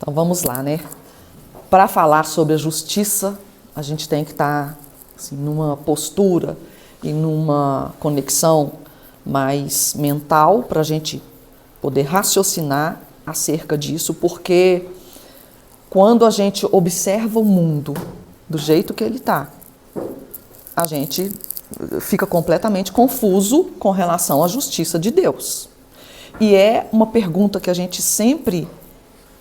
Então vamos lá, né? Para falar sobre a justiça, a gente tem que estar assim, numa postura e numa conexão mais mental para a gente poder raciocinar acerca disso, porque quando a gente observa o mundo do jeito que ele está, a gente fica completamente confuso com relação à justiça de Deus. E é uma pergunta que a gente sempre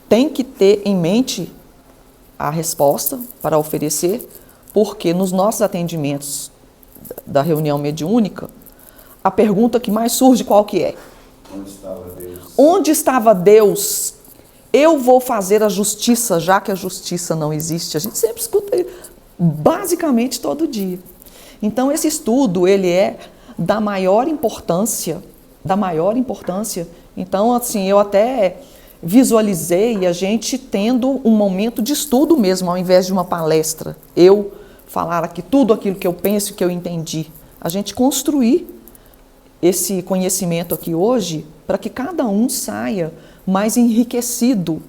tem que ter em mente a resposta para oferecer, porque nos nossos atendimentos da reunião mediúnica, a pergunta que mais surge qual que é? Onde estava Deus? Onde estava Deus? Eu vou fazer a justiça, já que a justiça não existe. A gente sempre escuta basicamente todo dia. Então esse estudo, ele é da maior importância. Então, assim, eu até visualizei a gente tendo um momento de estudo mesmo, ao invés de uma palestra. Eu falar aqui tudo aquilo que eu penso, que eu entendi. A gente construir esse conhecimento aqui hoje para que cada um saia mais enriquecido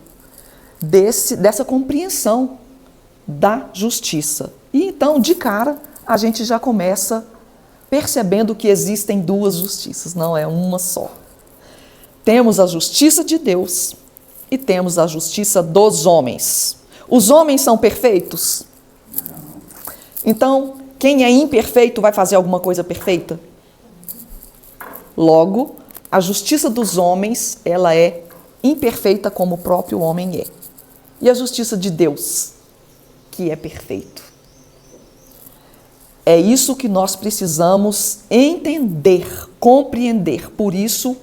dessa compreensão da justiça. E então, de cara, a gente já começa percebendo que existem duas justiças, não é uma só. Temos a justiça de Deus e temos a justiça dos homens. Os homens são perfeitos? Então, quem é imperfeito vai fazer alguma coisa perfeita? Logo, a justiça dos homens, ela é imperfeita como o próprio homem é. E a justiça de Deus, que é perfeito. É isso que nós precisamos entender, compreender. Por isso,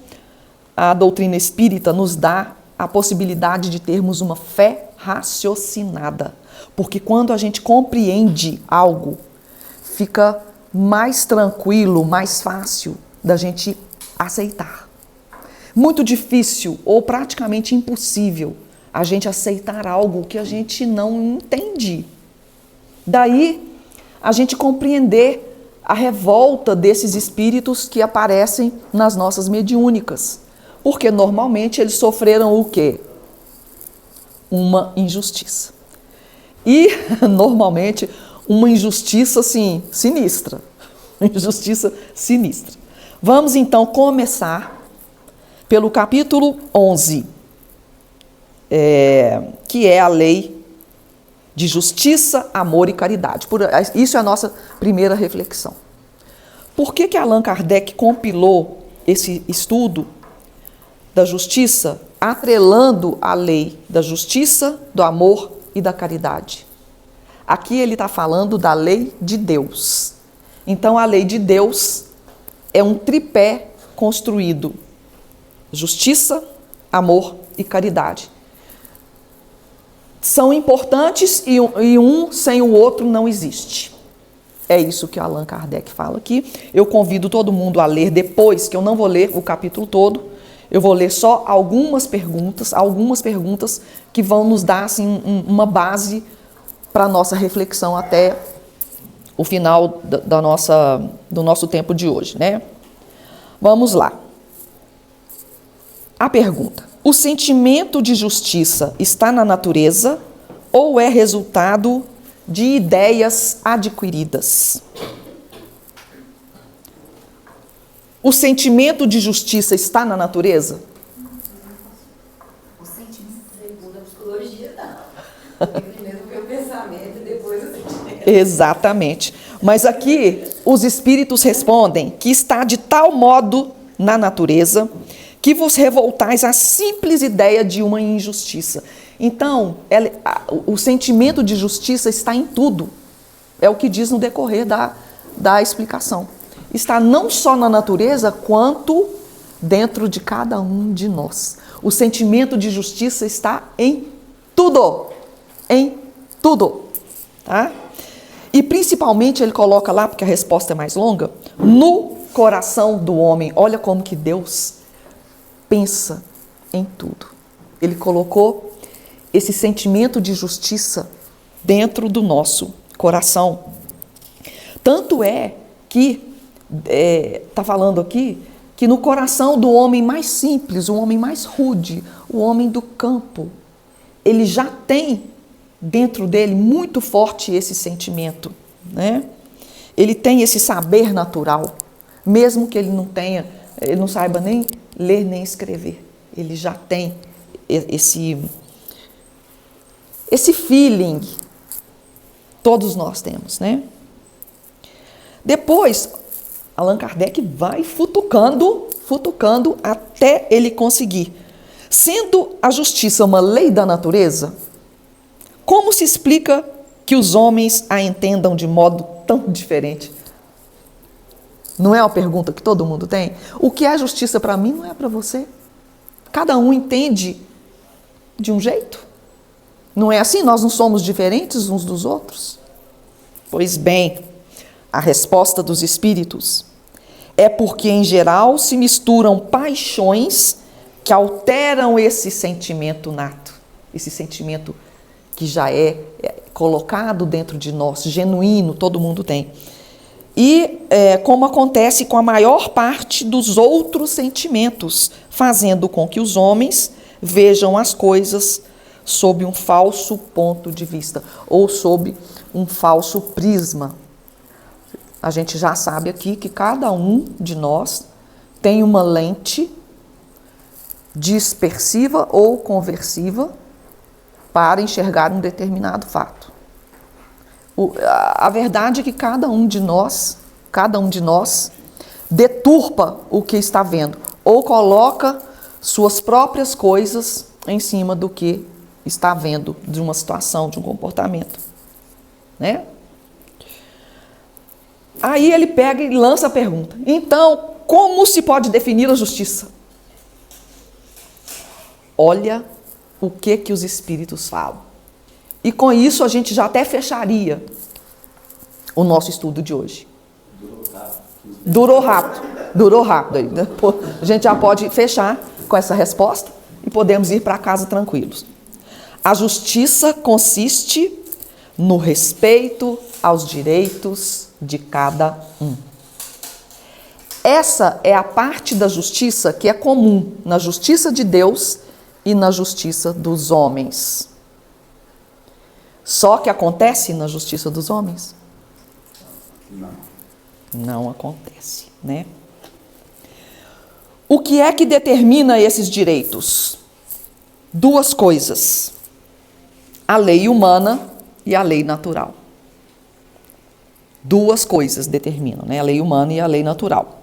a doutrina espírita nos dá a possibilidade de termos uma fé raciocinada. Porque quando a gente compreende algo, fica mais tranquilo, mais fácil da gente aceitar. Muito difícil ou praticamente impossível a gente aceitar algo que a gente não entende. Daí, a gente compreender a revolta desses espíritos que aparecem nas nossas mediúnicas. Porque normalmente eles sofreram o quê? Uma injustiça. E normalmente uma injustiça assim, sinistra. Injustiça sinistra. Vamos então começar pelo capítulo 11, que é a lei de justiça, amor e caridade. Isso é a nossa primeira reflexão. Por que Allan Kardec compilou esse estudo da justiça, atrelando a lei da justiça, do amor e da caridade? Aqui ele está falando da lei de Deus. Então a lei de Deus é um tripé construído: justiça, amor e caridade. São importantes e um sem o outro não existe. É isso que Allan Kardec fala aqui. Eu convido todo mundo a ler depois, que eu não vou ler o capítulo todo. Eu vou ler só algumas perguntas que vão nos dar assim, uma base para a nossa reflexão até o final do nosso tempo de hoje, né? Vamos lá. A pergunta: o sentimento de justiça está na natureza ou é resultado de ideias adquiridas? O sentimento de justiça está na natureza? O sentimento, segundo a psicologia, não. Primeiro vem o pensamento e depois o sentimento. Exatamente. Mas aqui os espíritos respondem que está de tal modo na natureza que vos revoltais à simples ideia de uma injustiça. Então, o sentimento de justiça está em tudo. É o que diz no decorrer da explicação. Está não só na natureza, quanto dentro de cada um de nós. O sentimento de justiça está em tudo. Em tudo. Tá? E principalmente, ele coloca lá, porque a resposta é mais longa, no coração do homem. Olha como que Deus pensa em tudo. Ele colocou esse sentimento de justiça dentro do nosso coração. Tanto é que, está falando aqui, que no coração do homem mais simples, o homem mais rude, o homem do campo, ele já tem dentro dele muito forte esse sentimento, né? Ele tem esse saber natural, mesmo que ele não saiba nem ler nem escrever. Ele já tem esse feeling. Todos nós temos, né? Depois, Allan Kardec vai futucando até ele conseguir. Sendo a justiça uma lei da natureza, como se explica que os homens a entendam de modo tão diferente? Não é uma pergunta que todo mundo tem? O que é justiça para mim não é para você. Cada um entende de um jeito. Não é assim? Nós não somos diferentes uns dos outros? Pois bem, a resposta dos espíritos é porque, em geral, se misturam paixões que alteram esse sentimento nato, esse sentimento que já é colocado dentro de nós, genuíno, todo mundo tem. E como acontece com a maior parte dos outros sentimentos, fazendo com que os homens vejam as coisas sob um falso ponto de vista, ou sob um falso prisma. A gente já sabe aqui que cada um de nós tem uma lente dispersiva ou conversiva para enxergar um determinado fato. A verdade é que cada um de nós deturpa o que está vendo, ou coloca suas próprias coisas em cima do que está vendo, de uma situação, de um comportamento, né? Aí ele pega e lança a pergunta: então, como se pode definir a justiça? Olha o que os espíritos falam. E com isso a gente já até fecharia o nosso estudo de hoje. Durou rápido. A gente já pode fechar com essa resposta e podemos ir para casa tranquilos. A justiça consiste no respeito aos direitos de cada um. Essa é a parte da justiça que é comum na justiça de Deus e na justiça dos homens. Só que acontece na justiça dos homens? Não acontece, né? O que é que determina esses direitos? Duas coisas: a lei humana e a lei natural. Duas coisas determinam, né? A lei humana e a lei natural.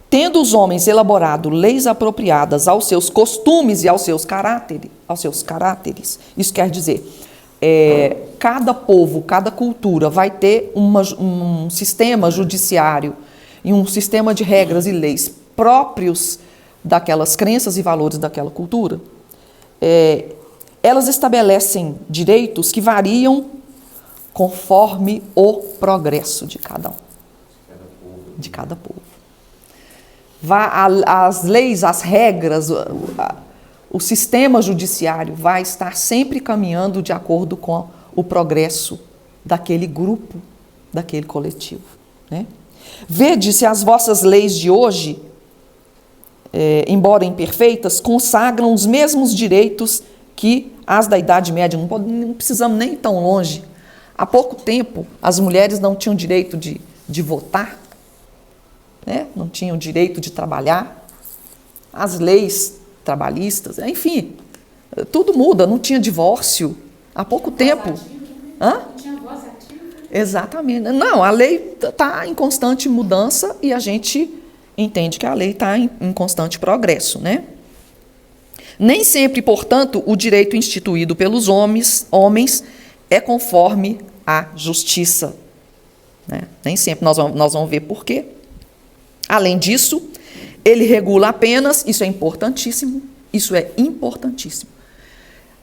Tendo os homens elaborado leis apropriadas aos seus costumes e aos seus caráteres, isso quer dizer, cada povo, cada cultura vai ter um sistema judiciário e um sistema de regras e leis próprios daquelas crenças e valores daquela cultura. Elas estabelecem direitos que variam conforme o progresso de cada um, de cada povo. As leis, as regras, o sistema judiciário vai estar sempre caminhando de acordo com o progresso daquele grupo, daquele coletivo, né? Vede se as vossas leis de hoje, embora imperfeitas, consagram os mesmos direitos que as da Idade Média. Não precisamos nem ir tão longe. Há pouco tempo, as mulheres não tinham direito de votar, né? Não tinham direito de trabalhar. As leis trabalhistas, enfim, tudo muda. Não tinha divórcio há pouco tempo. Hã? Não tinha voz ativa. Exatamente. Não, a lei está em constante mudança e a gente entende que a lei está em constante progresso, né? Nem sempre, portanto, o direito instituído pelos homens é conforme a justiça, né? Nem sempre. Nós vamos ver por quê. Além disso, ele regula apenas, isso é importantíssimo,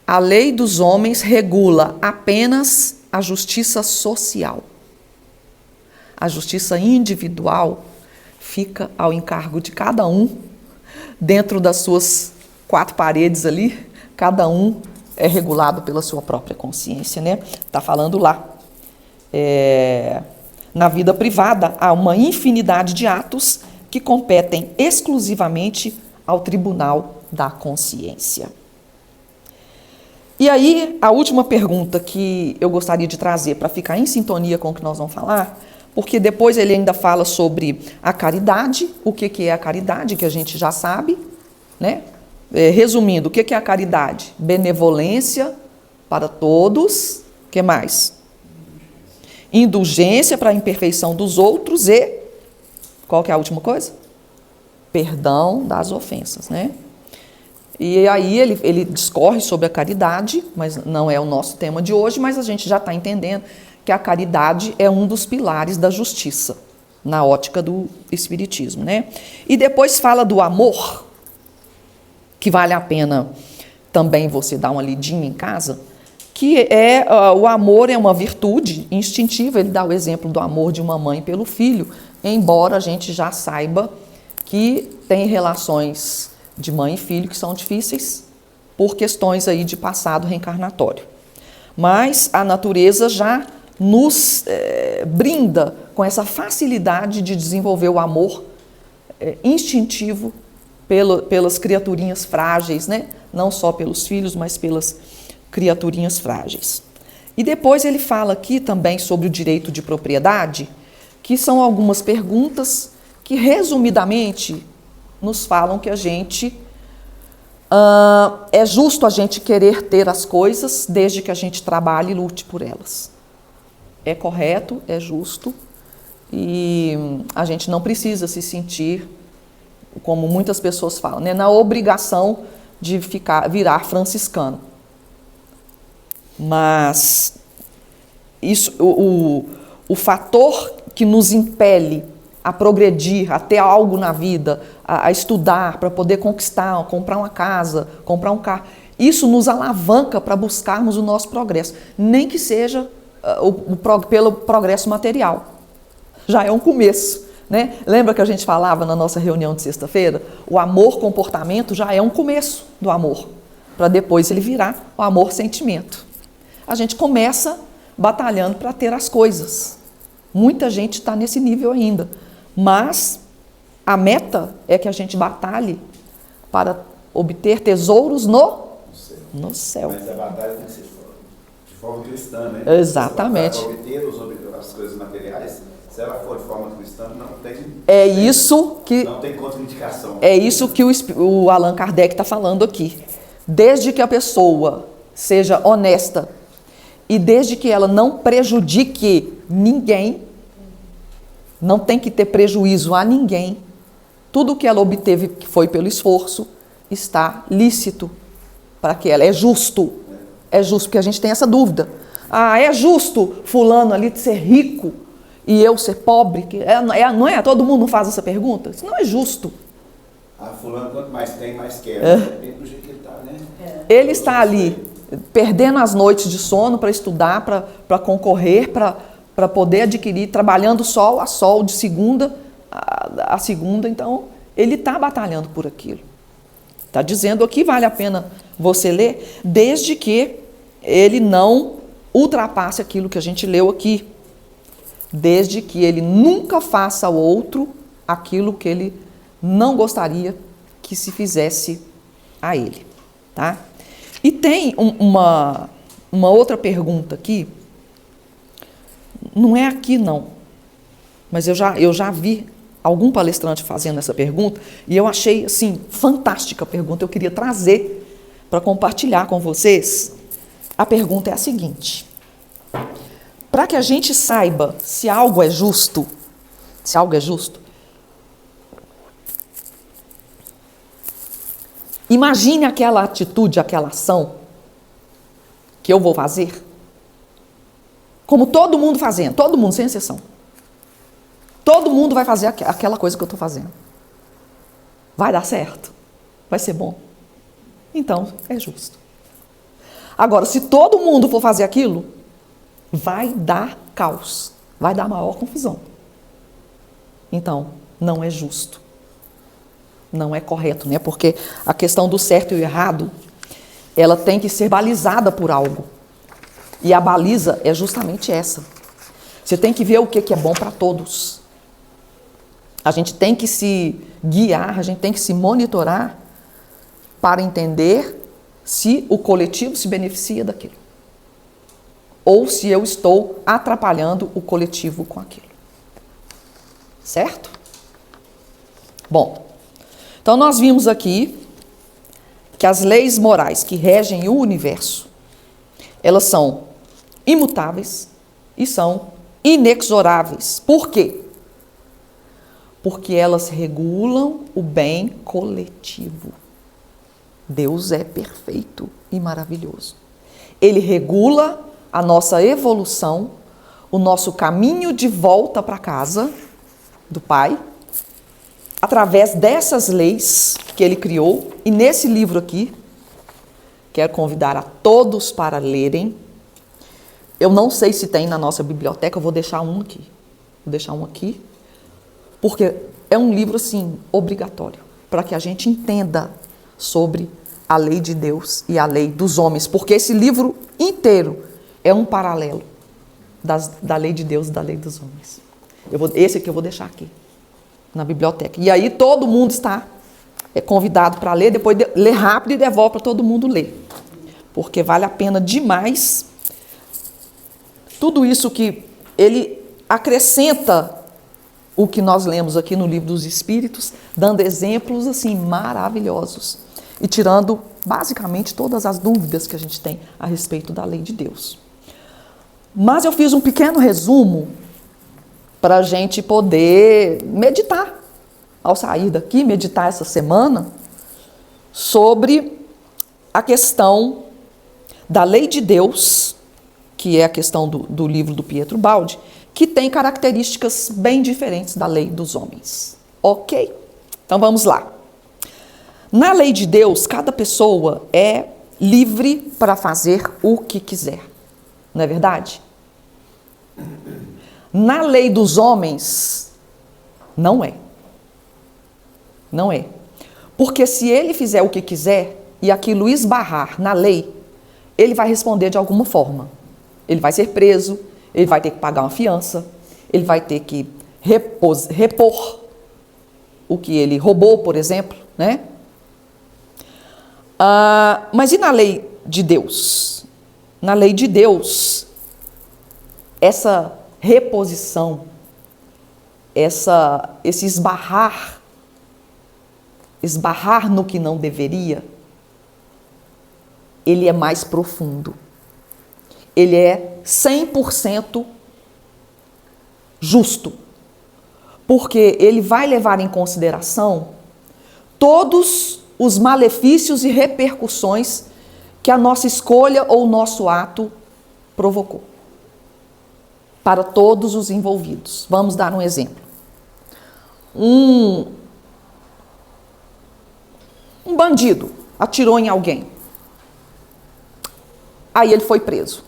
a lei dos homens regula apenas a justiça social. A justiça individual fica ao encargo de cada um, dentro das suas quatro paredes ali, cada um é regulado pela sua própria consciência, né? Está falando lá. Na vida privada, há uma infinidade de atos que competem exclusivamente ao tribunal da consciência. E aí, a última pergunta que eu gostaria de trazer para ficar em sintonia com o que nós vamos falar, porque depois ele ainda fala sobre a caridade, o que é a caridade, que a gente já sabe, né? Resumindo, o que é a caridade? Benevolência para todos, o que mais? Indulgência para a imperfeição dos outros e, qual que é a última coisa? Perdão das ofensas, né? E aí ele discorre sobre a caridade, mas não é o nosso tema de hoje, mas a gente já está entendendo que a caridade é um dos pilares da justiça, na ótica do Espiritismo, né? E depois fala do amor, que vale a pena também você dar uma lidinha em casa, que o amor é uma virtude instintiva. Ele dá o exemplo do amor de uma mãe pelo filho, embora a gente já saiba que tem relações de mãe e filho que são difíceis por questões aí de passado reencarnatório. Mas a natureza já nos brinda com essa facilidade de desenvolver o amor instintivo pelas criaturinhas frágeis, né? Não só pelos filhos, mas pelas criaturinhas frágeis. E depois ele fala aqui também sobre o direito de propriedade, que são algumas perguntas que, resumidamente, nos falam que a gente é justo a gente querer ter as coisas desde que a gente trabalhe e lute por elas. É correto, é justo, e a gente não precisa se sentir, como muitas pessoas falam, né, na obrigação de virar franciscano. Mas isso, o fator que nos impele a progredir, a ter algo na vida, a estudar, para poder conquistar, comprar uma casa, comprar um carro, isso nos alavanca para buscarmos o nosso progresso, nem que seja pelo progresso material. Já é um começo, né? Lembra que a gente falava na nossa reunião de sexta-feira? O amor-comportamento já é um começo do amor, para depois ele virar o amor-sentimento. A gente começa batalhando para ter as coisas. Muita gente está nesse nível ainda, mas a meta é que a gente batalhe para obter tesouros no céu. Mas a batalha tem que ser de forma cristã, né? Exatamente. Para obter as coisas materiais, se ela for de forma cristã, não tem contraindicação. É isso que o Allan Kardec está falando aqui. Desde que a pessoa seja honesta e desde que ela não prejudique ninguém, não tem que ter prejuízo a ninguém, tudo que ela obteve, que foi pelo esforço, está lícito para que ela. É justo, porque a gente tem essa dúvida. É justo fulano ali de ser rico e eu ser pobre? Não é? Todo mundo faz essa pergunta? Isso não é justo. Fulano, quanto mais tem, mais quer. Depende do jeito que ele está, né? Ele está ali, perdendo as noites de sono para estudar, para concorrer, para poder adquirir, trabalhando sol a sol, de segunda a segunda. Então, ele está batalhando por aquilo. Está dizendo aqui, vale a pena você ler, desde que ele não ultrapasse aquilo que a gente leu aqui. Desde que ele nunca faça ao outro aquilo que ele não gostaria que se fizesse a ele. Tá? E tem uma outra pergunta aqui, não é aqui não, mas eu já vi algum palestrante fazendo essa pergunta e eu achei assim fantástica a pergunta, eu queria trazer para compartilhar com vocês. A pergunta é a seguinte: para que a gente saiba se algo é justo, imagine aquela atitude, aquela ação que eu vou fazer, como todo mundo fazendo, todo mundo, sem exceção. Todo mundo vai fazer aquela coisa que eu estou fazendo. Vai dar certo? Vai ser bom? Então, é justo. Agora, se todo mundo for fazer aquilo, vai dar caos, vai dar maior confusão. Então, não é justo. Não é correto, né? Porque a questão do certo e o errado, ela tem que ser balizada por algo. E a baliza é justamente essa. Você tem que ver o que é bom para todos. A gente tem que se guiar, a gente tem que se monitorar para entender se o coletivo se beneficia daquilo, ou se eu estou atrapalhando o coletivo com aquilo. Certo? Bom, então nós vimos aqui que as leis morais que regem o universo, elas são imutáveis e são inexoráveis. Por quê? Porque elas regulam o bem coletivo. Deus é perfeito e maravilhoso. Ele regula a nossa evolução, o nosso caminho de volta para casa do Pai, através dessas leis que Ele criou. E nesse livro aqui, quero convidar a todos para lerem. Eu não sei se tem na nossa biblioteca, eu vou deixar um aqui. Vou deixar um aqui, porque é um livro, assim, obrigatório, para que a gente entenda sobre a lei de Deus e a lei dos homens, porque esse livro inteiro é um paralelo da lei de Deus e da lei dos homens. Esse aqui eu vou deixar aqui, na biblioteca. E aí todo mundo está convidado para ler, depois ler rápido e devolve para todo mundo ler, porque vale a pena demais. Tudo isso que ele acrescenta o que nós lemos aqui no Livro dos Espíritos, dando exemplos assim maravilhosos e tirando basicamente todas as dúvidas que a gente tem a respeito da lei de Deus. Mas eu fiz um pequeno resumo para a gente poder meditar, ao sair daqui, meditar essa semana, sobre a questão da lei de Deus, que é a questão do livro do Pietro Baldi, que tem características bem diferentes da lei dos homens. Ok? Então vamos lá. Na lei de Deus, cada pessoa é livre para fazer o que quiser. Não é verdade? Na lei dos homens, não é. Não é. Porque se ele fizer o que quiser e aquilo esbarrar na lei, ele vai responder de alguma forma. Ele vai ser preso, ele vai ter que pagar uma fiança, ele vai ter que repor o que ele roubou, por exemplo, né? Mas e na lei de Deus? Na lei de Deus, essa reposição, esse esbarrar no que não deveria, ele é mais profundo. Ele é 100% justo, porque ele vai levar em consideração todos os malefícios e repercussões que a nossa escolha ou o nosso ato provocou, para todos os envolvidos. Vamos dar um exemplo. Um bandido atirou em alguém. Aí ele foi preso.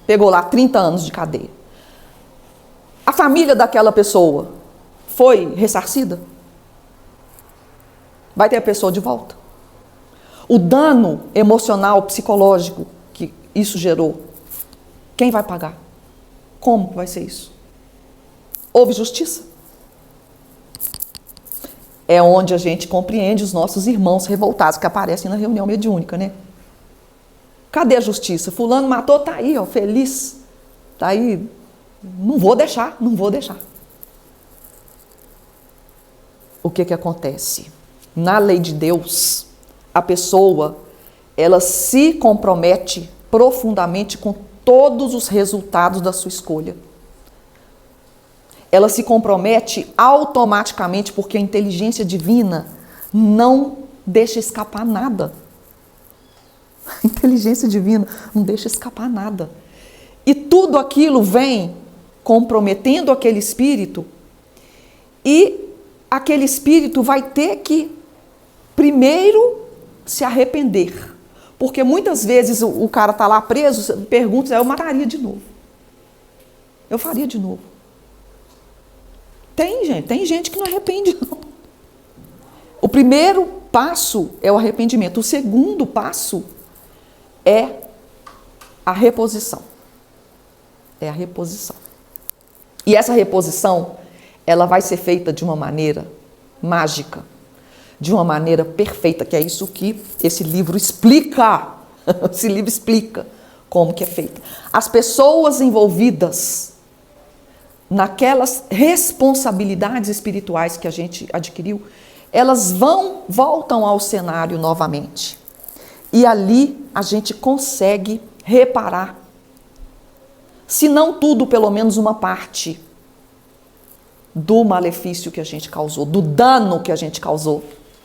Pegou lá 30 anos de cadeia. A família daquela pessoa foi ressarcida? Vai ter a pessoa de volta? O dano emocional, psicológico que isso gerou, quem vai pagar? Como vai ser isso? Houve justiça? É onde a gente compreende os nossos irmãos revoltados que aparecem na reunião mediúnica, né? Cadê a justiça? Fulano matou, tá aí, ó, feliz. Tá aí. Não vou deixar. O que acontece? Na lei de Deus, a pessoa, ela se compromete profundamente com todos os resultados da sua escolha. Ela se compromete automaticamente, porque a inteligência divina não deixa escapar nada. A inteligência divina não deixa escapar nada. E tudo aquilo vem comprometendo aquele espírito, e aquele espírito vai ter que primeiro se arrepender. Porque muitas vezes o cara está lá preso, pergunta, eu mataria de novo. Eu faria de novo. Tem gente que não arrepende, não. O primeiro passo é o arrependimento. O segundo passo é a reposição. É a reposição. E essa reposição, ela vai ser feita de uma maneira mágica. de uma maneira perfeita, que é isso que esse livro explica. Esse livro explica como que é feita. As pessoas envolvidas naquelas responsabilidades espirituais que a gente adquiriu, elas voltam ao cenário novamente. E ali a gente consegue reparar, se não tudo, pelo menos uma parte do malefício que a gente causou, do dano que a gente causou.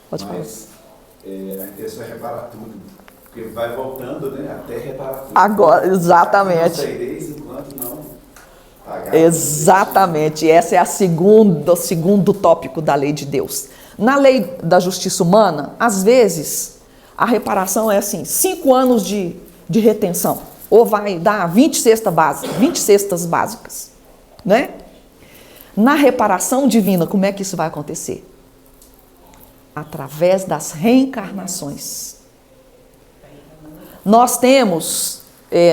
Pode falar. Mas a intenção é reparar tudo, porque vai voltando, né, até reparar tudo. Agora, exatamente. Não saireis enquanto não pagar. Exatamente, essa é o segundo tópico da lei de Deus. Na lei da justiça humana, às vezes, a reparação é assim, 5 anos de retenção, ou vai dar 20 cestas básicas, né? Na reparação divina, como é que isso vai acontecer? Através das reencarnações. Nós temos,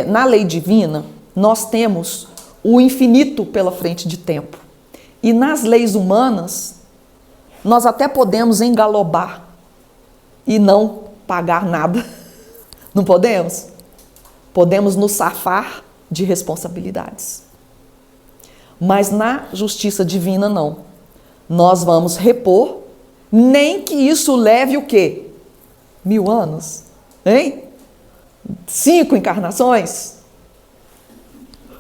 na lei divina, nós temos o infinito pela frente de tempo. E nas leis humanas, nós até podemos engalobar e não pagar nada. Não podemos? Podemos nos safar de responsabilidades. Mas na justiça divina, não. Nós vamos repor, nem que isso leve o quê? 1000 anos? Hein? 5 encarnações?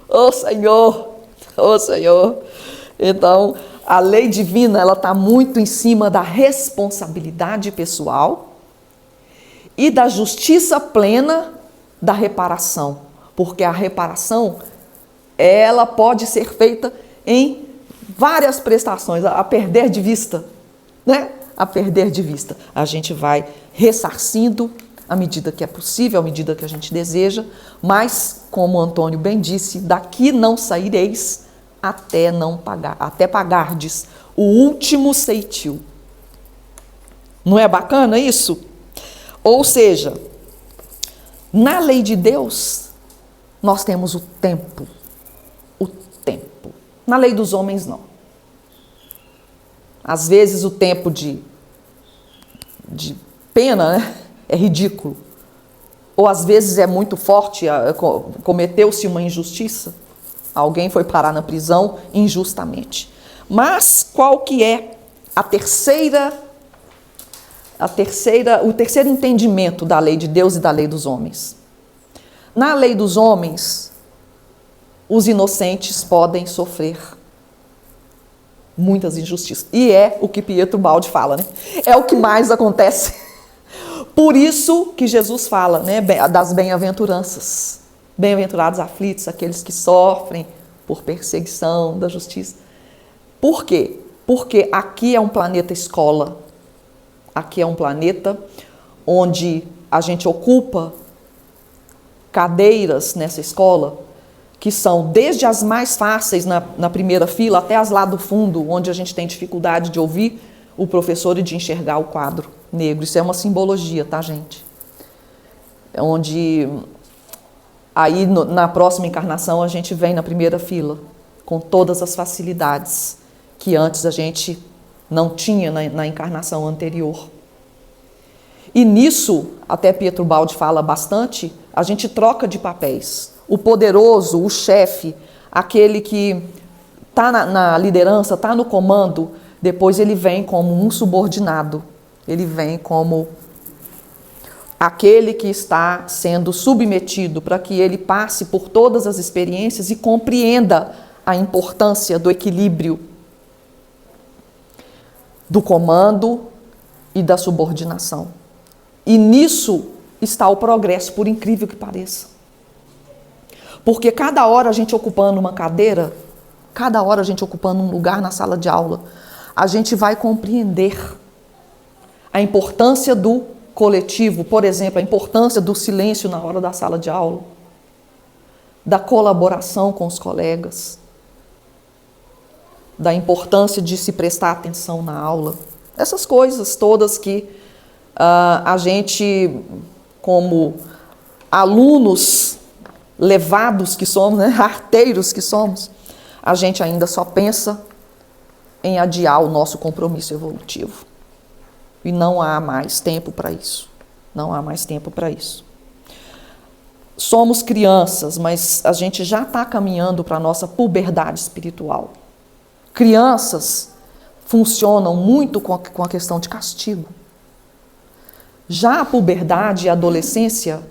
Ô Senhor! Ô Senhor! Então, a lei divina, ela está muito em cima da responsabilidade pessoal e da justiça plena da reparação. Porque a reparação, ela pode ser feita em várias prestações, a perder de vista, né? A perder de vista. A gente vai ressarcindo à medida que é possível, à medida que a gente deseja, mas, como o Antônio bem disse, daqui não saireis até não pagar, até pagardes o último ceitil. Não é bacana isso? Ou seja, na lei de Deus, nós temos o tempo. O tempo. Na lei dos homens, não. Às vezes o tempo de pena, né, é ridículo. Ou às vezes é muito forte, cometeu-se uma injustiça. Alguém foi parar na prisão injustamente. Mas qual que é o terceiro entendimento da lei de Deus e da lei dos homens? Na lei dos homens, os inocentes podem sofrer muitas injustiças. E é o que Pietro Baldi fala, né? É o que mais acontece. Por isso que Jesus fala, né, das bem-aventuranças. Bem-aventurados aflitos, aqueles que sofrem por perseguição da justiça. Por quê? Porque aqui é um planeta escola. Aqui é um planeta onde a gente ocupa cadeiras nessa escola que são desde as mais fáceis na primeira fila até as lá do fundo, onde a gente tem dificuldade de ouvir o professor e de enxergar o quadro negro. Isso é uma simbologia, tá, gente? Onde aí na próxima encarnação a gente vem na primeira fila, com todas as facilidades que antes a gente não tinha na encarnação anterior. E nisso, até Pietro Baldi fala bastante, a gente troca de papéis. O poderoso, o chefe, aquele que está na liderança, está no comando, depois ele vem como um subordinado. Ele vem como aquele que está sendo submetido para que ele passe por todas as experiências e compreenda a importância do equilíbrio do comando e da subordinação. E nisso está o progresso, por incrível que pareça. Porque cada hora a gente ocupando uma cadeira, cada hora a gente ocupando um lugar na sala de aula, a gente vai compreender a importância do coletivo, por exemplo, a importância do silêncio na hora da sala de aula, da colaboração com os colegas, da importância de se prestar atenção na aula. Essas coisas todas que a gente, como alunos levados que somos, né, arteiros que somos, a gente ainda só pensa em adiar o nosso compromisso evolutivo. E não há mais tempo para isso. Não há mais tempo para isso. Somos crianças, mas a gente já está caminhando para a nossa puberdade espiritual. Crianças funcionam muito com a questão de castigo. Já a puberdade e a adolescência,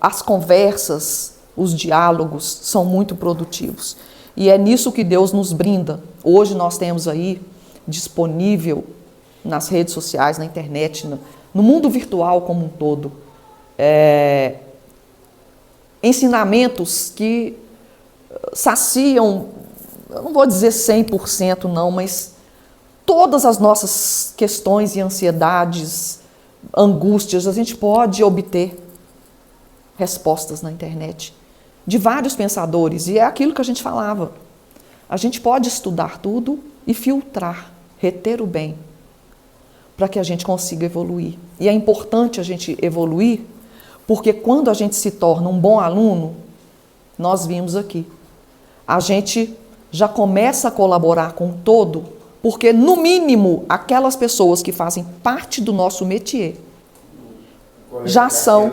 as conversas, os diálogos são muito produtivos. E é nisso que Deus nos brinda. Hoje nós temos aí disponível nas redes sociais, na internet, no mundo virtual como um todo, ensinamentos que saciam, eu não vou dizer 100% não, mas todas as nossas questões e ansiedades, angústias, a gente pode obter respostas na internet de vários pensadores, e é aquilo que a gente falava. A gente pode estudar tudo e filtrar, reter o bem, para que a gente consiga evoluir. E é importante a gente evoluir, porque quando a gente se torna um bom aluno, nós vimos aqui, a gente já começa a colaborar com o todo, porque no mínimo aquelas pessoas que fazem parte do nosso métier já são,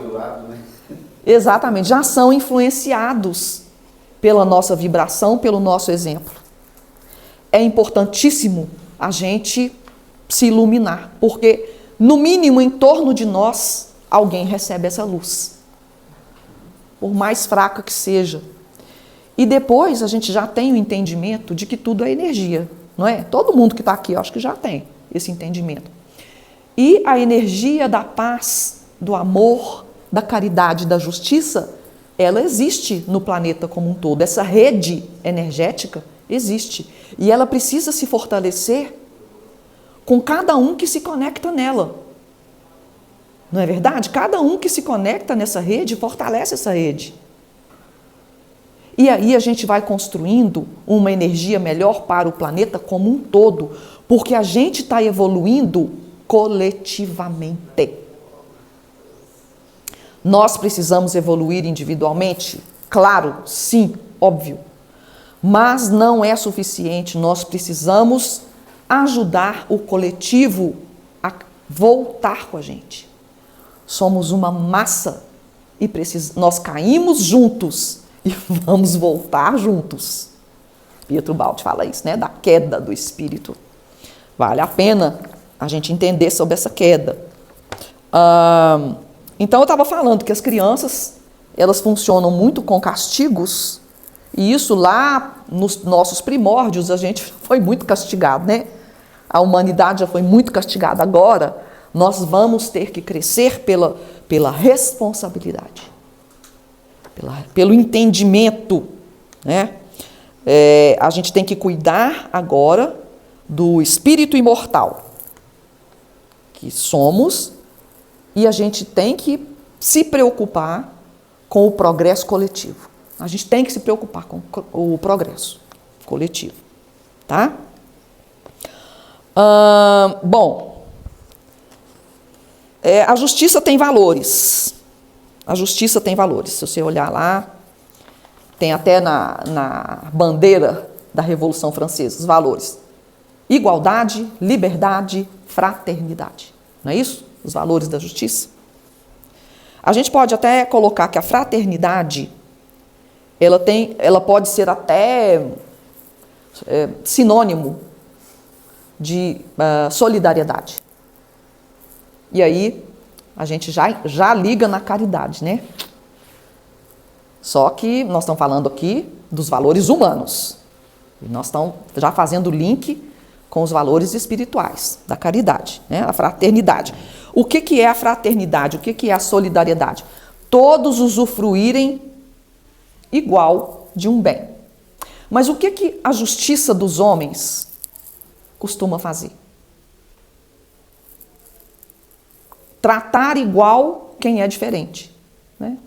exatamente, já são influenciados pela nossa vibração, pelo nosso exemplo. É importantíssimo a gente se iluminar, porque no mínimo em torno de nós alguém recebe essa luz, por mais fraca que seja. E depois a gente já tem o entendimento de que tudo é energia, não é? Todo mundo que está aqui, eu acho que já tem esse entendimento. E a energia da paz, do amor, da caridade, da justiça, ela existe no planeta como um todo. Essa rede energética existe. E ela precisa se fortalecer com cada um que se conecta nela. Não é verdade? Cada um que se conecta nessa rede fortalece essa rede. E aí a gente vai construindo uma energia melhor para o planeta como um todo, porque a gente está evoluindo coletivamente. Nós precisamos evoluir individualmente? Claro, sim, óbvio. Mas não é suficiente, nós precisamos ajudar o coletivo a voltar com a gente. Somos uma massa e nós caímos juntos e vamos voltar juntos. Pietro Baldi fala isso, né? Da queda do espírito. Vale a pena a gente entender sobre essa queda. Então eu estava falando que as crianças, elas funcionam muito com castigos, e isso lá nos nossos primórdios a gente foi muito castigado, né? A humanidade já foi muito castigada. Agora nós vamos ter que crescer pela responsabilidade, pelo entendimento, né? A gente tem que cuidar agora do espírito imortal que somos, e a gente tem que se preocupar com o progresso coletivo. A gente tem que se preocupar com o progresso coletivo, tá? Bom, a justiça tem valores. A justiça tem valores. Se você olhar lá, tem até na bandeira da Revolução Francesa os valores: igualdade, liberdade, fraternidade. Não é isso? Os valores da justiça. A gente pode até colocar que a fraternidade, ela pode ser até sinônimo de solidariedade. E aí a gente já liga na caridade, né? Só que nós estamos falando aqui dos valores humanos. E nós estamos já fazendo link com os valores espirituais da caridade, né? A fraternidade. O que é a fraternidade? O que é a solidariedade? Todos usufruírem igual de um bem. Mas o que a justiça dos homens costuma fazer? Tratar igual quem é diferente, né?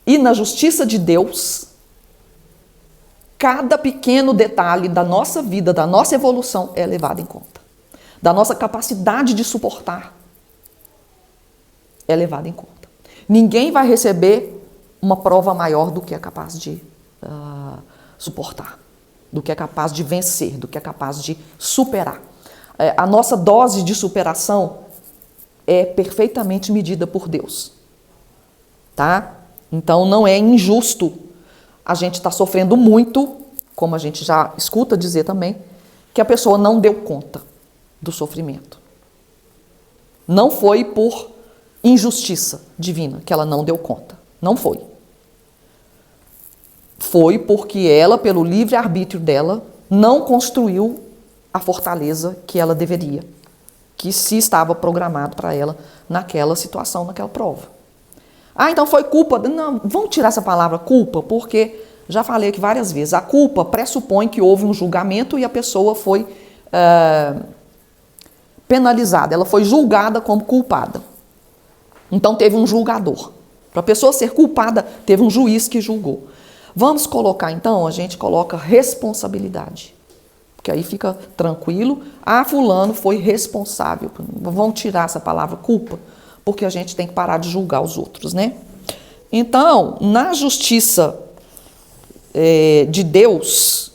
E na justiça de Deus, cada pequeno detalhe da nossa vida, da nossa evolução é levado em conta. Da nossa capacidade de suportar é levado em conta. Ninguém vai receber uma prova maior do que é capaz de suportar. do que é capaz de vencer, do que é capaz de superar. A nossa dose de superação é perfeitamente medida por Deus, tá? Então não é injusto a gente estar sofrendo muito, como a gente já escuta dizer também, que a pessoa não deu conta do sofrimento. Não foi por injustiça divina que ela não deu conta. Não foi. Foi porque ela, pelo livre-arbítrio dela, não construiu a fortaleza que ela deveria, que se estava programado para ela naquela situação, naquela prova. Ah, então foi culpa. Não, vamos tirar essa palavra culpa, porque já falei aqui várias vezes, a culpa pressupõe que houve um julgamento e a pessoa foi penalizada, ela foi julgada como culpada. Então teve um julgador. Para a pessoa ser culpada, teve um juiz que julgou. Vamos colocar então, a gente coloca responsabilidade. Porque aí fica tranquilo. Ah, fulano foi responsável. Vamos tirar essa palavra culpa, porque a gente tem que parar de julgar os outros, né? Então, na justiça de Deus,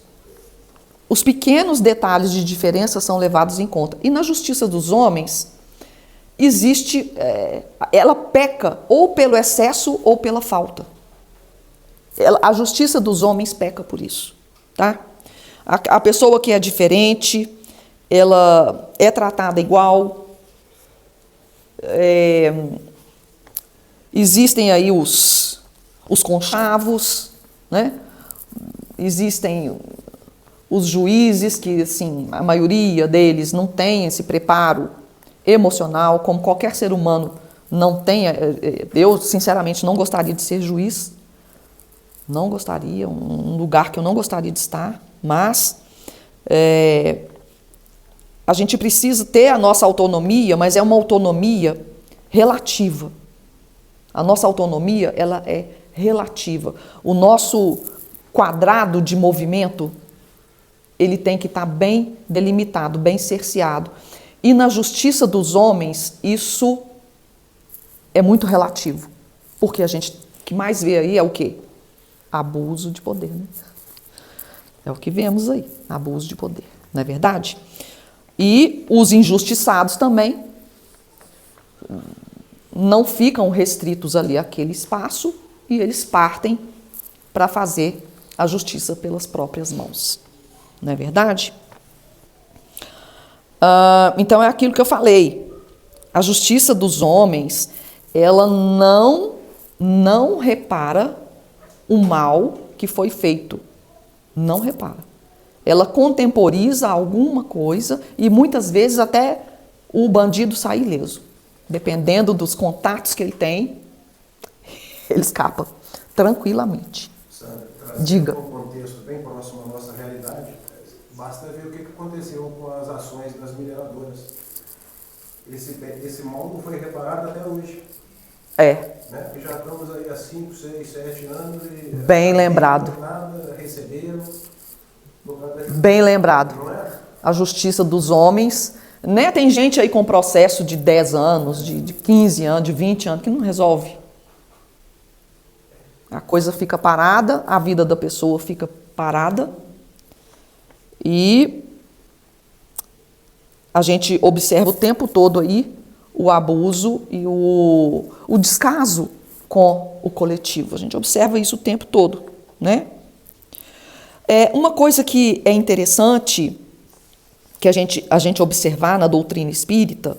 os pequenos detalhes de diferença são levados em conta. E na justiça dos homens, existe, ela peca ou pelo excesso ou pela falta. A justiça dos homens peca por isso, tá? A pessoa que é diferente, ela é tratada igual. Existem aí os conchavos, né? Existem os juízes que, assim, a maioria deles não tem esse preparo emocional, como qualquer ser humano não tem. Eu, sinceramente, não gostaria de ser juiz. Não gostaria, um lugar que eu não gostaria de estar, mas a gente precisa ter a nossa autonomia, mas é uma autonomia relativa. A nossa autonomia, ela é relativa. O nosso quadrado de movimento, ele tem que estar bem delimitado, bem cerceado. E na justiça dos homens, isso é muito relativo. Porque a gente, o que mais vê aí é o quê? Abuso de poder, né? É o que vemos aí, abuso de poder, não é verdade? E os injustiçados também não ficam restritos ali àquele espaço e eles partem para fazer a justiça pelas próprias mãos, não é verdade? Então é aquilo que eu falei, a justiça dos homens, ela não repara o mal que foi feito. Não repara. Ela contemporiza alguma coisa e muitas vezes até o bandido sai ileso. Dependendo dos contatos que ele tem, ele escapa tranquilamente. Sandra, diga. Um contexto bem próximo à nossa realidade, basta ver o que aconteceu com as ações das mineradoras. Esse mal não foi reparado até hoje. Né? Já estamos aí há 5, 6, 7 anos e... Bem lembrado. Nada, receberam... Bem lembrado. A justiça dos homens, né? Tem gente aí com processo de 10 anos, de 15 anos, de 20 anos, que não resolve. A coisa fica parada, a vida da pessoa fica parada e a gente observa o tempo todo aí o abuso e o descaso com o coletivo. A gente observa isso o tempo todo, né? Uma coisa que é interessante que a gente observar na doutrina espírita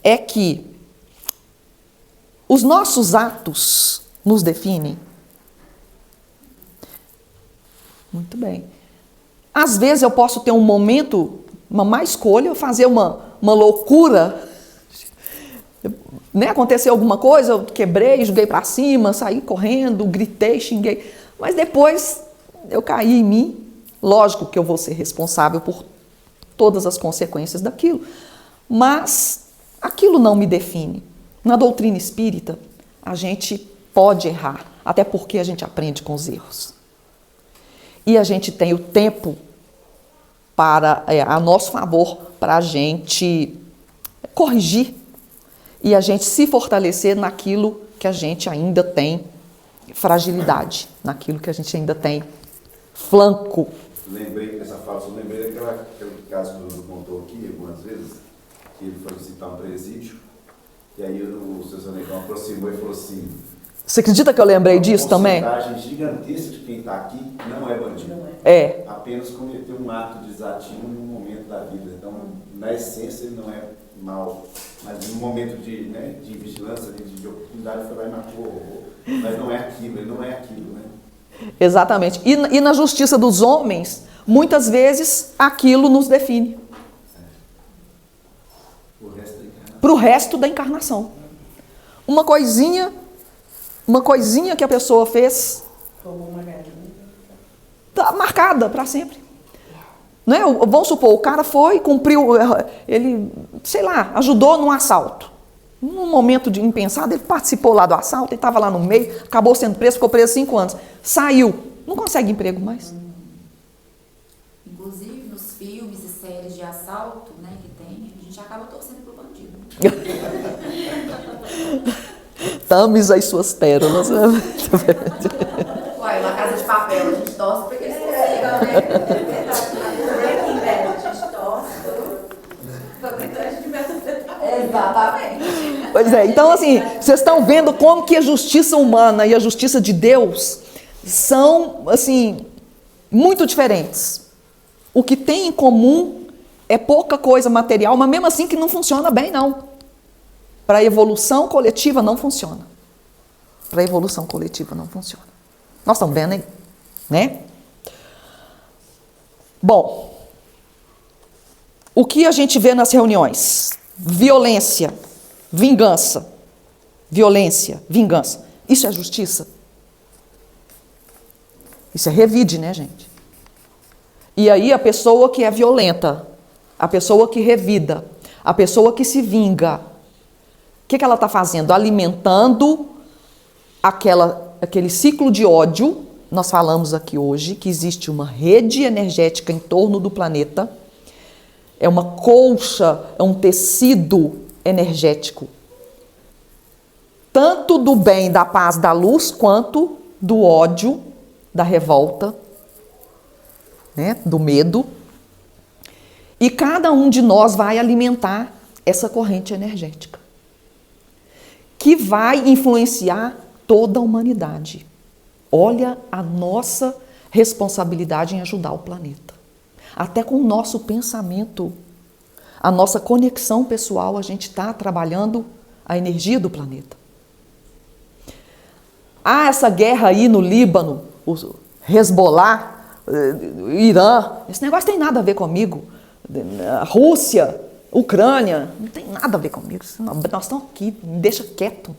é que os nossos atos nos definem. Muito bem. Às vezes eu posso ter um momento, uma má escolha, fazer uma loucura, né? Aconteceu alguma coisa, eu quebrei, joguei para cima, saí correndo, gritei, xinguei, mas depois eu caí em mim. Lógico que eu vou ser responsável por todas as consequências daquilo, mas aquilo não me define. Na doutrina espírita, a gente pode errar, até porque a gente aprende com os erros. E a gente tem o tempo a nosso favor para a gente corrigir e a gente se fortalecer naquilo que a gente ainda tem fragilidade, naquilo que a gente ainda tem flanco lembrei dessa fala, eu lembrei daquele caso que o Dudu contou aqui algumas vezes, que ele foi visitar um presídio, e aí o seu Zé Negão aproximou e falou assim: você acredita que eu lembrei disso também? Uma porcentagem gigantesca de quem está aqui não é bandido. É. Apenas cometeu um ato desativo em um momento da vida. Então, na essência, ele não é mal. Mas no momento de vigilância, de oportunidade, foi lá e matou. Mas não é aquilo, ele não é aquilo, né? Exatamente. E na justiça dos homens, muitas vezes, aquilo nos define. Para o resto da encarnação. Uma coisinha que a pessoa fez está marcada para sempre. Não é? Vamos supor, o cara foi, cumpriu, ele, sei lá, ajudou num assalto. Num momento de impensado, ele participou lá do assalto, ele estava lá no meio, acabou sendo preso, ficou preso 5 anos. Saiu, não consegue emprego mais. Inclusive, nos filmes e séries de assalto, né, que tem, a gente acaba torcendo pro bandido. Tames as suas pérolas. Uai, uma Casa de Papel, a gente torce para que eles consigam, né? Breaking Bad, a gente torce para Britânia de Exatamente. Pois é, então assim, vocês estão vendo como que a justiça humana e a justiça de Deus são, assim, muito diferentes. O que tem em comum é pouca coisa material, mas mesmo assim que não funciona bem, não. Para a evolução coletiva não funciona. Para a evolução coletiva não funciona. Nós estamos vendo aí, né? Bom, o que a gente vê nas reuniões? Violência, vingança. Violência, vingança. Isso é justiça? Isso é revide, né, gente? E aí a pessoa que é violenta, a pessoa que revida, a pessoa que se vinga, o que ela está fazendo? Alimentando aquele ciclo de ódio. Nós falamos aqui hoje que existe uma rede energética em torno do planeta. É uma colcha, é um tecido energético. Tanto do bem, da paz, da luz, quanto do ódio, da revolta, né, do medo. E cada um de nós vai alimentar essa corrente energética, que vai influenciar toda a humanidade. Olha a nossa responsabilidade em ajudar o planeta. Até com o nosso pensamento, a nossa conexão pessoal, a gente está trabalhando a energia do planeta. Há essa guerra aí no Líbano, o Hezbollah, o Irã, esse negócio tem nada a ver comigo. A Rússia, Ucrânia, não tem nada a ver comigo. Nós estamos aqui, me deixa quieto.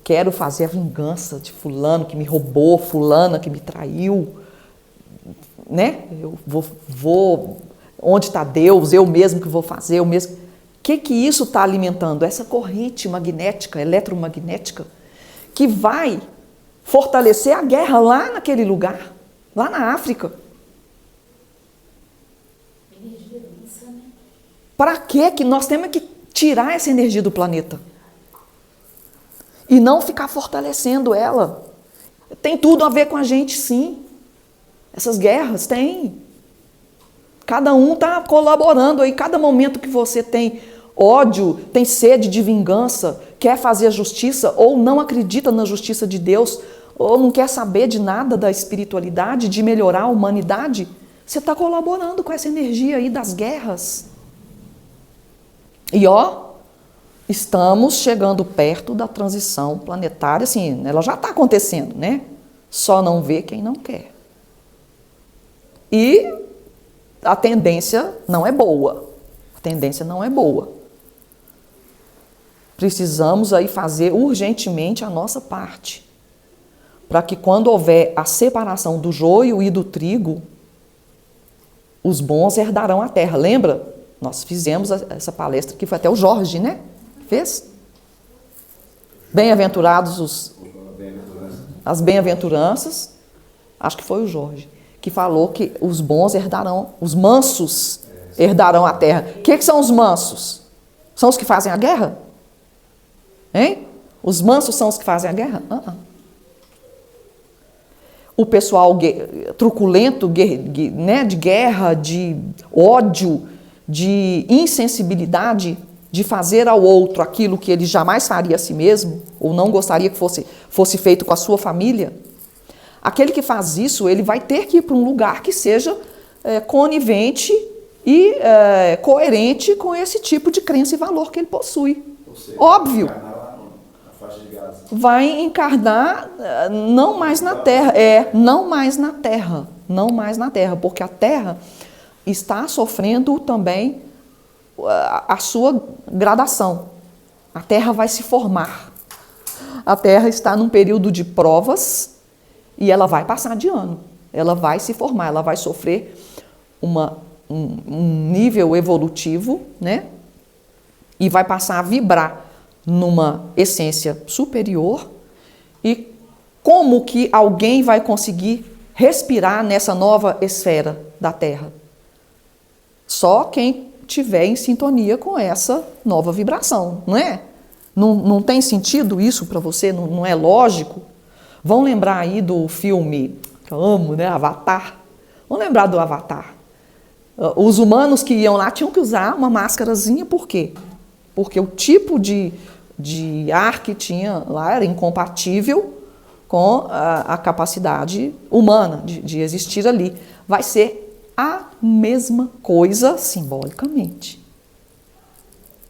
Quero fazer a vingança de fulano que me roubou, fulana que me traiu, né? Eu vou onde está Deus, eu mesmo que vou fazer, eu mesmo. O que isso está alimentando? Essa corrente magnética, eletromagnética, que vai fortalecer a guerra lá naquele lugar, lá na África. Energia densa, né? Para que nós temos que tirar essa energia do planeta? E não ficar fortalecendo ela. Tem tudo a ver com a gente, sim. Essas guerras têm. Cada um está colaborando aí. Cada momento que você tem ódio, tem sede de vingança, quer fazer a justiça, ou não acredita na justiça de Deus, ou não quer saber de nada da espiritualidade, de melhorar a humanidade, você está colaborando com essa energia aí das guerras. E estamos chegando perto da transição planetária, assim, ela já está acontecendo, né? Só não vê quem não quer. E a tendência não é boa. A tendência não é boa. Precisamos aí fazer urgentemente a nossa parte, para que quando houver a separação do joio e do trigo, os bons herdarão a terra. Lembra? Nós fizemos essa palestra que foi até o Jorge, né? Fez? Bem-aventurados as bem-aventuranças, acho que foi o Jorge, que falou que os bons herdarão, os mansos herdarão a terra. O que são os mansos? São os que fazem a guerra? Hein? Os mansos são os que fazem a guerra? o pessoal truculento, né, de guerra, de ódio, de insensibilidade, de fazer ao outro aquilo que ele jamais faria a si mesmo, ou não gostaria que fosse feito com a sua família, aquele que faz isso, ele vai ter que ir para um lugar que seja conivente e coerente com esse tipo de crença e valor que ele possui. Ou seja, óbvio. Na faixa de Gaza. Vai encarnar não mais na terra, não mais na terra, não mais na terra, porque a terra está sofrendo também a sua gradação. A terra vai se formar. A terra está num período de provas e ela vai passar de ano. Ela vai se formar, ela vai sofrer um nível evolutivo, né? E vai passar a vibrar numa essência superior. E como que alguém vai conseguir respirar nessa nova esfera da Terra? Só quem tiver em sintonia com essa nova vibração, não é? Não tem sentido isso para você? Não é lógico? Vão lembrar aí do filme, que eu amo, né? Avatar. Vão lembrar do Avatar. Os humanos que iam lá tinham que usar uma máscarazinha, por quê? Porque o tipo de ar que tinha lá era incompatível com a capacidade humana de existir ali. Vai ser a mesma coisa simbolicamente.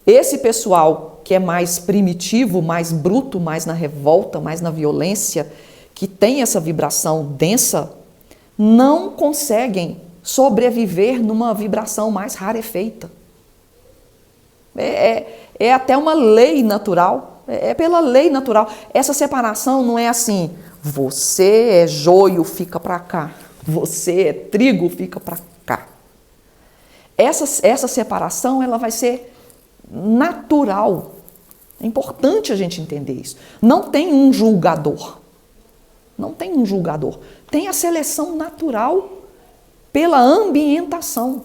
Esse pessoal que é mais primitivo, mais bruto, mais na revolta, mais na violência, que tem essa vibração densa, não conseguem sobreviver numa vibração mais rarefeita. É até uma lei natural, é pela lei natural. Essa separação não é assim, você é joio, fica para cá, você é trigo, fica para cá. Essa separação ela vai ser natural. É importante a gente entender isso. Não tem um julgador. Não tem um julgador. Tem a seleção natural pela ambientação,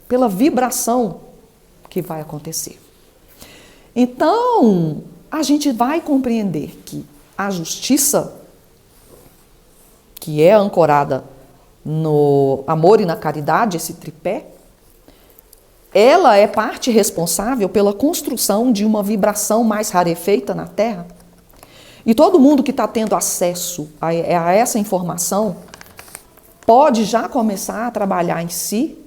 pela vibração que vai acontecer. Então, a gente vai compreender que a justiça, que é ancorada no amor e na caridade, esse tripé, ela é parte responsável pela construção de uma vibração mais rarefeita na Terra. E todo mundo que está tendo acesso a essa informação pode já começar a trabalhar em si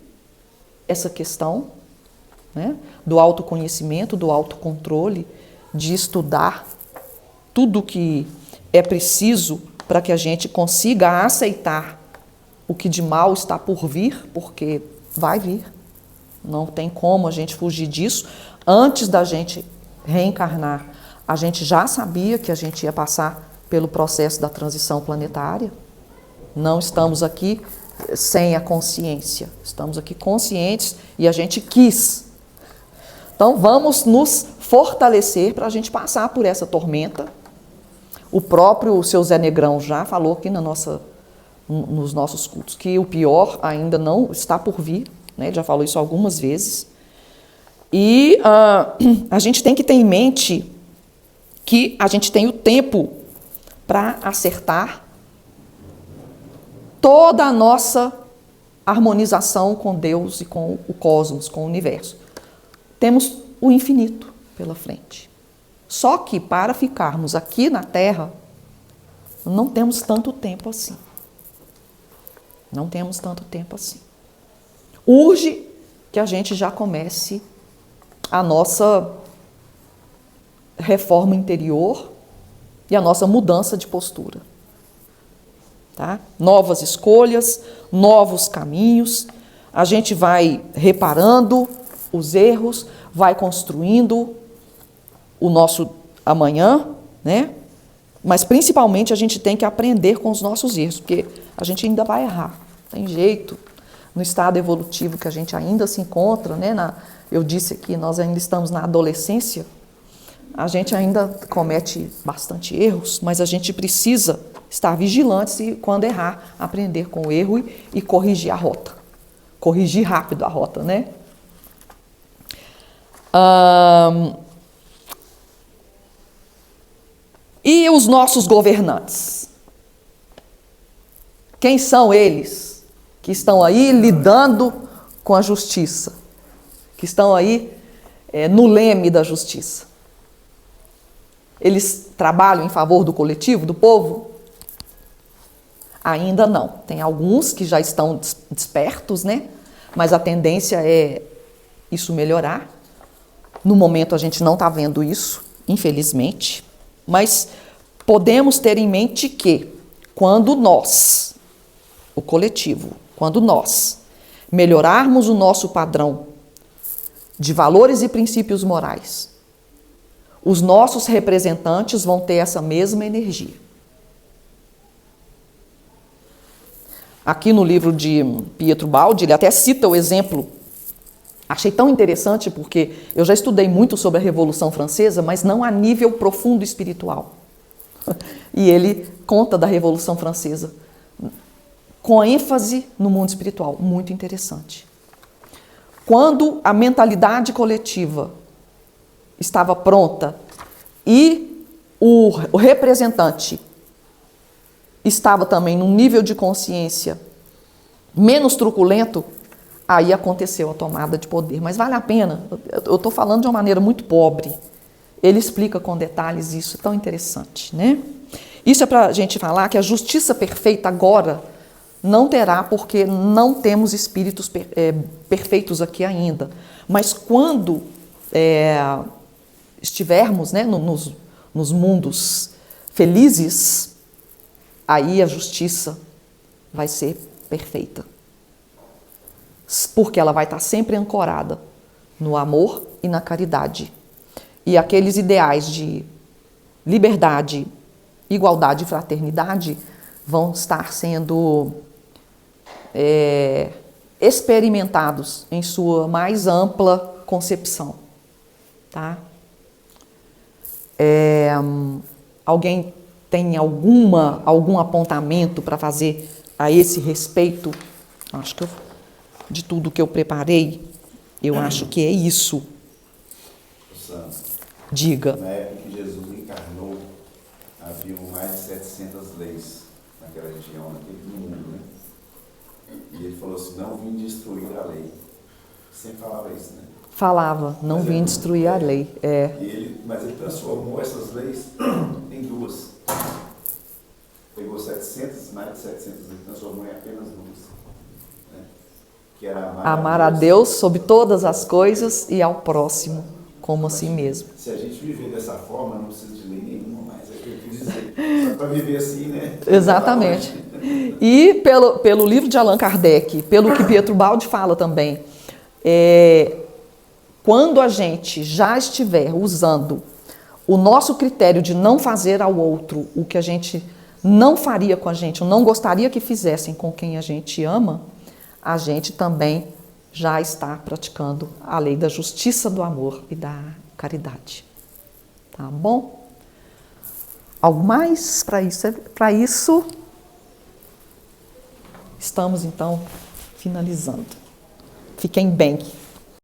essa questão, né, do autoconhecimento, do autocontrole, de estudar tudo que é preciso para que a gente consiga aceitar o que de mal está por vir, porque vai vir. Não tem como a gente fugir disso. Antes da gente reencarnar, a gente já sabia que a gente ia passar pelo processo da transição planetária. Não estamos aqui sem a consciência. Estamos aqui conscientes e a gente quis. Então vamos nos fortalecer para a gente passar por essa tormenta. O próprio seu Zé Negrão já falou aqui nos nossos cultos que o pior ainda não está por vir. Né? Ele já falou isso algumas vezes. E a gente tem que ter em mente que a gente tem o tempo para acertar toda a nossa harmonização com Deus e com o cosmos, com o universo. Temos o infinito pela frente. Só que para ficarmos aqui na Terra, não temos tanto tempo assim. Não temos tanto tempo assim. Urge que a gente já comece a nossa reforma interior e a nossa mudança de postura. Tá? Novas escolhas, novos caminhos, a gente vai reparando os erros, vai construindo o nosso amanhã, né? Mas principalmente a gente tem que aprender com os nossos erros, porque a gente ainda vai errar, tem jeito. No estado evolutivo que a gente ainda se encontra, né? Eu disse aqui, nós ainda estamos na adolescência, a gente ainda comete bastante erros, mas a gente precisa estar vigilantes e, quando errar, aprender com o erro e corrigir a rota. Corrigir rápido a rota, né? E os nossos governantes? Quem são eles que estão aí lidando com a justiça? Que estão aí no leme da justiça? Eles trabalham em favor do coletivo, do povo? Ainda não. Tem alguns que já estão despertos, né? Mas a tendência é isso melhorar. No momento a gente não está vendo isso, infelizmente. Mas podemos ter em mente que quando nós, o coletivo, quando nós melhorarmos o nosso padrão de valores e princípios morais, os nossos representantes vão ter essa mesma energia. Aqui no livro de Pietro Baldi, ele até cita o exemplo. Achei tão interessante porque eu já estudei muito sobre a Revolução Francesa, mas não a nível profundo espiritual. E ele conta da Revolução Francesa com ênfase no mundo espiritual. Muito interessante. Quando a mentalidade coletiva estava pronta e o representante estava também num nível de consciência menos truculento, aí aconteceu a tomada de poder. Mas vale a pena, eu estou falando de uma maneira muito pobre. Ele explica com detalhes isso, é tão interessante, né? Isso é para a gente falar que a justiça perfeita agora não terá, porque não temos espíritos perfeitos aqui ainda. Mas quando estivermos, né, nos mundos felizes, aí a justiça vai ser perfeita. Porque ela vai estar sempre ancorada no amor e na caridade. E aqueles ideais de liberdade, igualdade e fraternidade vão estar sendo experimentados em sua mais ampla concepção. Tá? Alguém tem algum apontamento para fazer a esse respeito? Acho que de tudo que eu preparei, eu acho que é isso. Sandra, diga. Na época que Jesus encarnou, havia mais de 700 leis naquela região, naquele mundo, né? E ele falou assim, não vim destruir a lei. Sempre falava isso, né? Falava, não vim destruir a lei. Mas ele transformou essas leis em duas. Pegou mais de 700 e transformou em apenas duas. Né? Que era amar a Deus sobre todas as coisas e ao próximo como a si mesmo. Se a gente viver dessa forma, não precisa de lei nenhuma mais, é o que eu quis dizer. Só para viver assim, né? Exatamente. E pelo livro de Allan Kardec, pelo que Pietro Baldi fala também, quando a gente já estiver usando o nosso critério de não fazer ao outro o que a gente não faria com a gente, ou não gostaria que fizessem com quem a gente ama, a gente também já está praticando a lei da justiça, do amor e da caridade. Tá bom? Algo mais para isso? Para isso, estamos então finalizando. Fiquem bem.